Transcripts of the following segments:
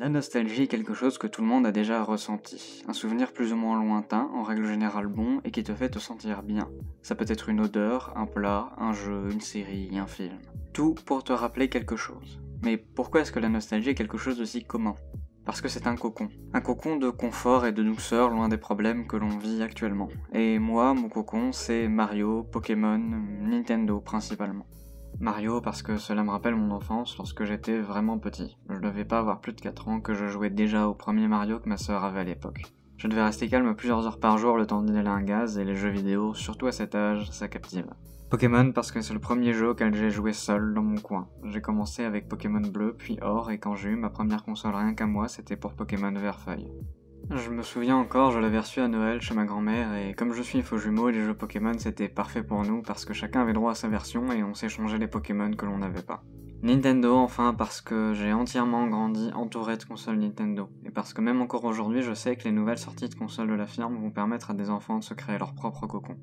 La nostalgie est quelque chose que tout le monde a déjà ressenti. Un souvenir plus ou moins lointain, en règle générale bon, et qui te fait te sentir bien. Ça peut être une odeur, un plat, un jeu, une série, un film. Tout pour te rappeler quelque chose. Mais pourquoi est-ce que la nostalgie est quelque chose d'aussi commun ? Parce que c'est un cocon. Un cocon de confort et de douceur loin des problèmes que l'on vit actuellement. Et moi, mon cocon, c'est Mario, Pokémon, Nintendo principalement. Mario parce que cela me rappelle mon enfance lorsque j'étais vraiment petit. Je devais pas avoir plus de 4 ans que je jouais déjà au premier Mario que ma sœur avait à l'époque. Je devais rester calme plusieurs heures par jour le temps d'inhaler un gaz et les jeux vidéo, surtout à cet âge, ça captive. Pokémon parce que c'est le premier jeu auquel j'ai joué seul dans mon coin. J'ai commencé avec Pokémon Bleu puis Or et quand j'ai eu ma première console rien qu'à moi c'était pour Pokémon Vert-Feuille. Je me souviens encore, je l'avais reçu à Noël chez ma grand-mère et comme je suis faux jumeau, les jeux Pokémon c'était parfait pour nous parce que chacun avait droit à sa version et on s'échangeait les Pokémon que l'on n'avait pas. Nintendo enfin parce que j'ai entièrement grandi entouré de consoles Nintendo et parce que même encore aujourd'hui je sais que les nouvelles sorties de consoles de la firme vont permettre à des enfants de se créer leur propre cocon.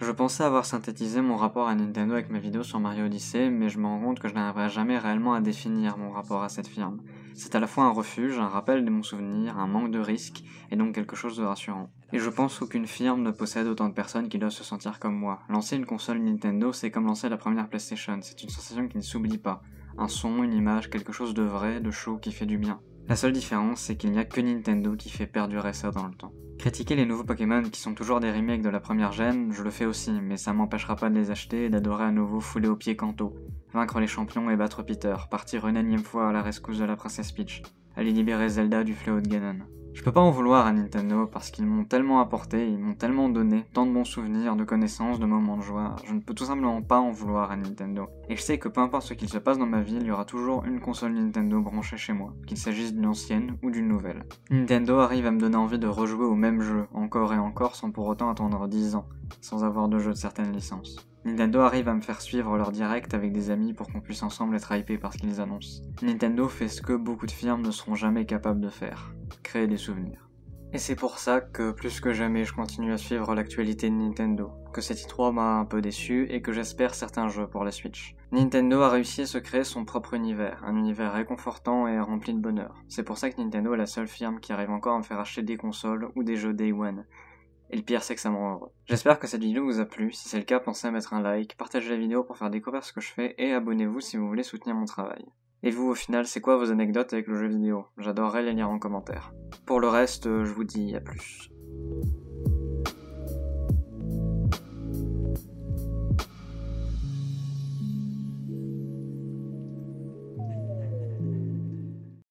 Je pensais avoir synthétisé mon rapport à Nintendo avec mes vidéos sur Mario Odyssey, mais je me rends compte que je n'arriverai jamais réellement à définir mon rapport à cette firme. C'est à la fois un refuge, un rappel de mon souvenir, un manque de risque, et donc quelque chose de rassurant. Et je pense qu'aucune firme ne possède autant de personnes qui doivent se sentir comme moi. Lancer une console Nintendo, c'est comme lancer la première PlayStation, c'est une sensation qui ne s'oublie pas. Un son, une image, quelque chose de vrai, de chaud, qui fait du bien. La seule différence, c'est qu'il n'y a que Nintendo qui fait perdurer ça dans le temps. Critiquer les nouveaux Pokémon qui sont toujours des remakes de la première gêne, je le fais aussi, mais ça m'empêchera pas de les acheter et d'adorer à nouveau fouler au pied Kanto, vaincre les champions et battre Peter, partir une énième fois à la rescousse de la princesse Peach, aller libérer Zelda du fléau de Ganon. Je peux pas en vouloir à Nintendo parce qu'ils m'ont tellement apporté, ils m'ont tellement donné tant de bons souvenirs, de connaissances, de moments de joie, je ne peux tout simplement pas en vouloir à Nintendo. Et je sais que peu importe ce qu'il se passe dans ma vie, il y aura toujours une console Nintendo branchée chez moi, qu'il s'agisse d'une ancienne ou d'une nouvelle. Nintendo arrive à me donner envie de rejouer au même jeu, encore et encore, sans pour autant attendre 10 ans, sans avoir de jeu de certaines licences. Nintendo arrive à me faire suivre leur direct avec des amis pour qu'on puisse ensemble être hypés par ce qu'ils annoncent. Nintendo fait ce que beaucoup de firmes ne seront jamais capables de faire, créer des souvenirs. Et c'est pour ça que plus que jamais je continue à suivre l'actualité de Nintendo, que cette E3 m'a un peu déçu et que j'espère certains jeux pour la Switch. Nintendo a réussi à se créer son propre univers, un univers réconfortant et rempli de bonheur. C'est pour ça que Nintendo est la seule firme qui arrive encore à me faire acheter des consoles ou des jeux Day One. Et le pire c'est que ça me rend heureux. J'espère que cette vidéo vous a plu, si c'est le cas pensez à mettre un like, partagez la vidéo pour faire découvrir ce que je fais et abonnez-vous si vous voulez soutenir mon travail. Et vous au final c'est quoi vos anecdotes avec le jeu vidéo ? J'adorerais les lire en commentaire. Pour le reste je vous dis à plus.